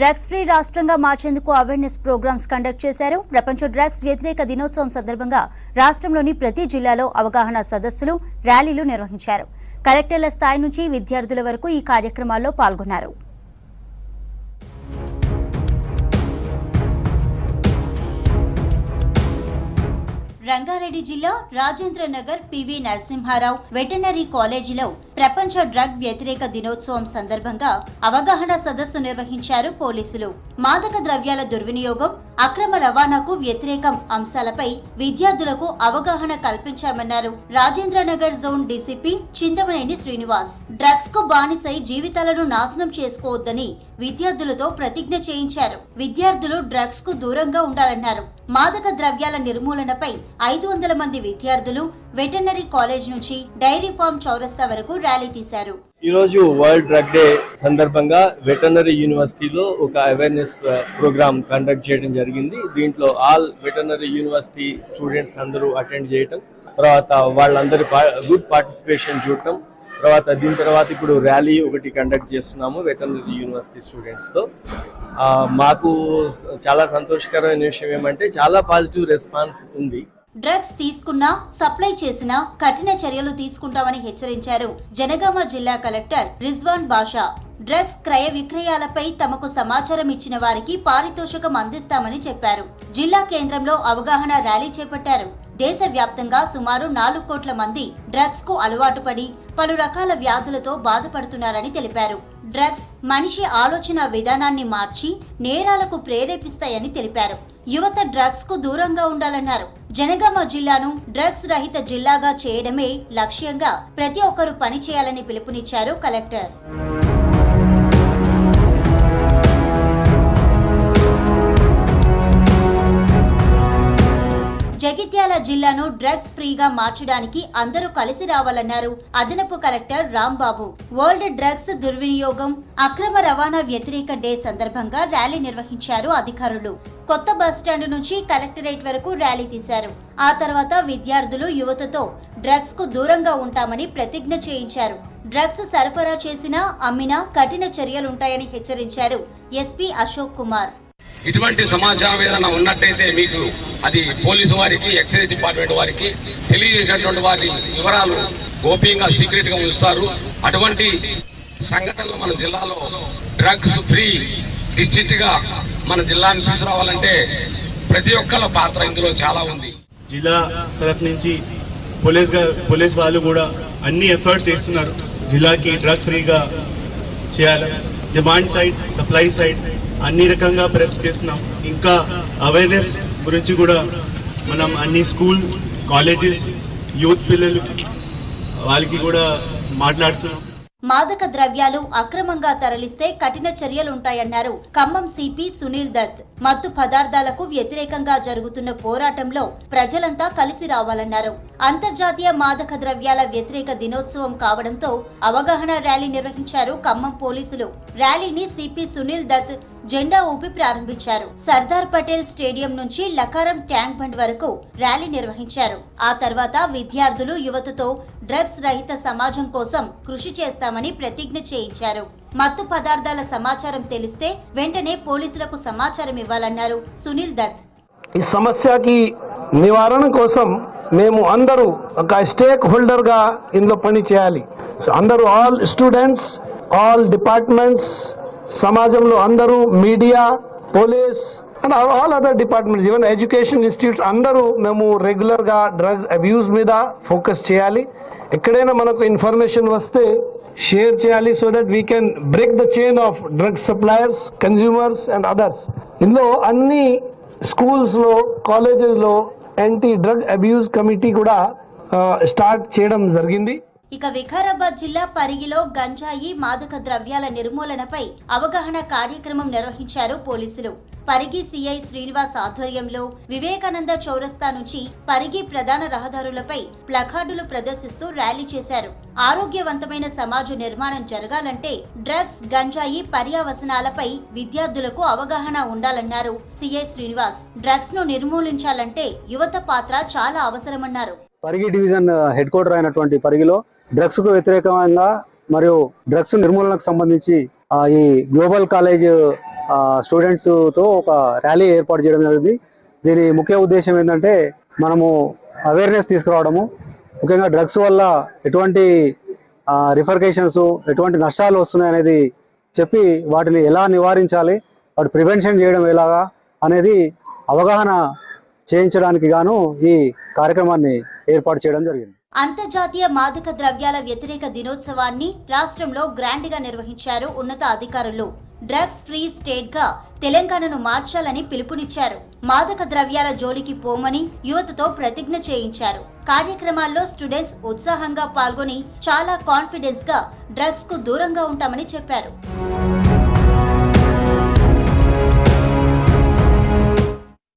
Drugs free రాష్ట్రంగా మార్చేందుకు awareness programmes conduct చేశారు. ప్రపంచ డ్రగ్స్ వ్యతిరేక దినోత్సవం సందర్భంగా రాష్ట్రంలోని ప్రతి జిల్లాలో అవగాహన సదస్సులు, ర్యాలీలు నిర్వహించారు. కలెక్టర్ల స్థాయి నుంచి విద్యార్థుల వరకు ఈ కార్యక్రమాల్లో పాల్గొన్నారు. రంగారెడ్డి జిల్లా రాజేంద్ర నగర్ పివి నరసింహారావు వెటర్నరీ కాలేజీలో ప్రపంచ డ్రగ్ వ్యతిరేక దినోత్సవం సందర్భంగా అవగాహన సదస్సు నిర్వహించారు పోలీసులు. మాదక ద్రవ్యాల దుర్వినియోగం, అక్రమ రవాణాకు వ్యతిరేకం అంశాలపై విద్యార్థులకు అవగాహన కల్పించామన్నారు Rajendra Nagar zone DCP Chintamaneni Srinivas. Drugs కు బానిసై జీవితాలను నాశనం చేసుకోవద్దని విద్యార్థులతో ప్రతిజ్ఞ చేయించారు. విద్యార్థులు డ్రగ్స్ కు దూరంగా ఉండాలన్నారు. మాదక ద్రవ్యాల నిర్మూలనపై 500 మంది విద్యార్థులు వెటర్నరీ కాలేజ్ నుంచి డైరీ ఫార్మ్ చౌరస్తా వరకు ర్యాలీ తీశారు. ఈ రోజు వరల్డ్ డ్రగ్ డే సందర్భంగా వెటర్నరీ యూనివర్సిటీలో ఒక అవేర్నెస్ ప్రోగ్రామ్ కండక్ట్ చేయడం జరిగింది. దీంట్లో ఆల్ వెటర్నరీ యూనివర్సిటీ స్టూడెంట్స్ అందరూ అటెండ్ చేయటం, తర్వాత వాళ్ళందరి గుడ్ పార్టిసిపేషన్ చూడటం, దీని తర్వాత ఇప్పుడు ర్యాలీ ఒకటి కండక్ట్ చేస్తున్నాము వెటర్నరీ యూనివర్సిటీ స్టూడెంట్స్తో. మాకు చాలా సంతోషకరమైన విషయం ఏమంటే చాలా పాజిటివ్ రెస్పాన్స్ ఉంది. డ్రగ్స్ తీసుకున్నా, సప్లై చేసినా కఠిన చర్యలు తీసుకుంటామని హెచ్చరించారు జనగామ జిల్లా కలెక్టర్ రిజ్వాన్ బాషా. డ్రగ్స్ క్రయ విక్రయాలపై తమకు సమాచారం ఇచ్చిన వారికి పారితోషికం అందిస్తామని చెప్పారు. జిల్లా కేంద్రంలో అవగాహన ర్యాలీ చేపట్టారు. దేశవ్యాప్తంగా సుమారు 4 కోట్ల మంది డ్రగ్స్ కు అలవాటు పడి పలు రకాల వ్యాధులతో బాధపడుతున్నారని తెలిపారు. డ్రగ్స్ మనిషి ఆలోచన విధానాన్ని మార్చి నేరాలకు ప్రేరేపిస్తాయని తెలిపారు. యువత డ్రగ్స్ కు దూరంగా ఉండాలన్నారు. జనగామ జిల్లాను డ్రగ్స్ రహిత జిల్లాగా చేయడమే లక్ష్యంగా ప్రతి ఒక్కరూ పని చేయాలని పిలుపునిచ్చారు కలెక్టర్. జగిత్యాల జిల్లాను డ్రగ్స్ ఫ్రీగా మార్చడానికి అందరూ కలిసి రావాలన్నారు అదనపు కలెక్టర్ రాంబాబు. వరల్డ్ డ్రగ్స్ దుర్వినియోగం, అక్రమ రవాణా వ్యతిరేక డే సందర్భంగా ర్యాలీ నిర్వహించారు అధికారులు. కొత్త బస్టాండ్ నుంచి కలెక్టరేట్ వరకు ర్యాలీ తీశారు. ఆ తర్వాత విద్యార్థులు యువతతో డ్రగ్స్ కు దూరంగా ఉంటామని ప్రతిజ్ఞ చేయించారు. డ్రగ్స్ సరఫరా చేసినా, అమ్మినా కఠిన చర్యలుంటాయని హెచ్చరించారు ఎస్పీ అశోక్ కుమార్. ఇటువంటి సమాచారం ఏదైనా ఉన్నట్టయితే మీకు అది పోలీసు వారికి, ఎక్సైజ్ డిపార్ట్మెంట్ వారికి తెలియజేసినటువంటి వారి వివరాలు గోప్యంగా సీక్రెట్ గా ఉంచుతారు. అటువంటి సంఘటనలు మన జిల్లాలో డ్రగ్స్ ఫ్రీ డిస్ట్రిక్ట్ గా మన జిల్లాని తీసుకురావాలంటే ప్రతి ఒక్కళ్ళ పాత్ర ఇందులో చాలా ఉంది. జిల్లా తరఫు నుంచి పోలీస్ వాళ్ళు కూడా అన్ని ఎఫర్ట్స్ చేస్తున్నారు జిల్లాకి డ్రగ్ ఫ్రీగా చేయాలి. డిమాండ్ సైడ్, సప్లై సైడ్ అన్ని రకంగా ప్రయత్నం చేస్తున్నాం. ఇంకా అవేర్నెస్ గురించి కూడా మనం అన్ని స్కూల్, కాలేజెస్, యూత్ పిల్లలకి వాళ్ళకి కూడా మాట్లాడుతున్నాం. మాదక ద్రవ్యాలు అక్రమంగా తరలిస్తే కఠిన చర్యలుంటాయన్నారు ఖమ్మం సిపి సునీల్ దత్. మత్తు పదార్థాలకు వ్యతిరేకంగా జరుగుతున్న పోరాటంలో ప్రజలంతా కలిసి రావాలన్నారు. అంతర్జాతీయ మాదక ద్రవ్యాల వ్యతిరేక దినోత్సవం కావడంతో అవగాహన ర్యాలీ నిర్వహించారు ఖమ్మం పోలీసులు. ర్యాలీని సిపి సునీల్ దత్ జెండా ఊపి ప్రారంభించారు. సర్దార్ పటేల్ స్టేడియం నుంచి లకారం ట్యాంక్ బండ్ వరకు ర్యాలీ నిర్వహించారు. ఆ తర్వాత విద్యార్థులు యువతతో డ్రగ్స్ రహిత సమాజం కోసం కృషి చేస్తామని ప్రతిజ్ఞ చేయించారు. మత్తు పదార్థాల సమాచారం తెలిస్తే వెంటనే పోలీసులకు సమాచారం ఇవ్వాలన్నారు సునీల్ దత్. ఈ సమస్యకి నివారణ కోసం మేము అందరూ ఒక స్టేక్ హోల్డర్ గా ఇందులో పని చేయాలి. అందరూ ఆల్ స్టూడెంట్స్, ఆల్ డిపార్ట్మెంట్స్, సమాజంలో అందరూ, media, police and all other departments, even education institutes అందరూ మేము రెగ్యులర్ గా డ్రగ్ అబ్యూస్ మీద ఫోకస్ చేయాలి. ఎక్కడైనా మనకు ఇన్ఫర్మేషన్ వస్తే షేర్ చేయాలి, so that we can break the chain of drug suppliers, consumers and others. ఇందులో అన్ని స్కూల్స్ లో, కాలేజెస్ లో యాంటీ డ్రగ్ అబ్యూస్ కమిటీ కూడా స్టార్ట్ చేయడం జరిగింది. ఇక వికారాబాద్ జిల్లా పరిగిలో గంజాయి, మాదక ద్రవ్యాల నిర్మూలనపై అవగాహన కార్యక్రమం నిర్వహించారు పోలీసులు. పరిగి సిఐ శ్రీనివాస్ ఆధ్వర్యంలో వివేకానంద చౌరస్తా నుంచి పరిగి ప్రధాన రహదారులపై ప్లకార్డులు ప్రదర్శిస్తూ ర్యాలీ చేశారు. ఆరోగ్యవంతమైన సమాజ నిర్మాణం జరగాలంటే డ్రగ్స్, గంజాయి పర్యావసనాలపై విద్యార్థులకు అవగాహన ఉండాలన్నారు సిఐ శ్రీనివాస్. డ్రగ్స్ ను నిర్మూలించాలంటే యువత పాత్ర చాలా అవసరమన్నారు. పరిగి డివిజన్ హెడ్ క్వార్టర్ అయినటువంటి పరిగిలో డ్రగ్స్ కు వ్యతిరేకంగా మరియు డ్రగ్స్ నిర్మూలనకు సంబంధించి ఈ గ్లోబల్ కాలేజ్ స్టూడెంట్స్తో ఒక ర్యాలీ ఏర్పాటు చేయడం జరిగింది. దీని ముఖ్య ఉద్దేశం ఏంటంటే మనము అవేర్నెస్ తీసుకురావడము, ముఖ్యంగా డ్రగ్స్ వల్ల ఎటువంటి రిఫర్కేషన్స్, ఎటువంటి నష్టాలు వస్తున్నాయి అనేది చెప్పి వాటిని ఎలా నివారించాలి, వాటి ప్రివెన్షన్ చేయడం ఎలాగా అనేది అవగాహన చేయించడానికి గాను ఈ కార్యక్రమాన్ని ఏర్పాటు చేయడం జరిగింది. అంతర్జాతీయ మాదక ద్రవ్యాల వ్యతిరేక దినోత్సవాన్ని రాష్ట్రంలో గ్రాండ్ గా నిర్వహించారు ఉన్నత అధికారులు. డ్రగ్స్ ఫ్రీ స్టేట్ గా తెలంగాణను మార్చాలని పిలుపునిచ్చారు. మాదక ద్రవ్యాల జోలికి పోమని యువతతో ప్రతిజ్ఞ చేయించారు. కార్యక్రమాల్లో స్టూడెంట్స్ ఉత్సాహంగా పాల్గొని చాలా కాన్ఫిడెన్స్ గా డ్రగ్స్ కు దూరంగా ఉంటామని చెప్పారు.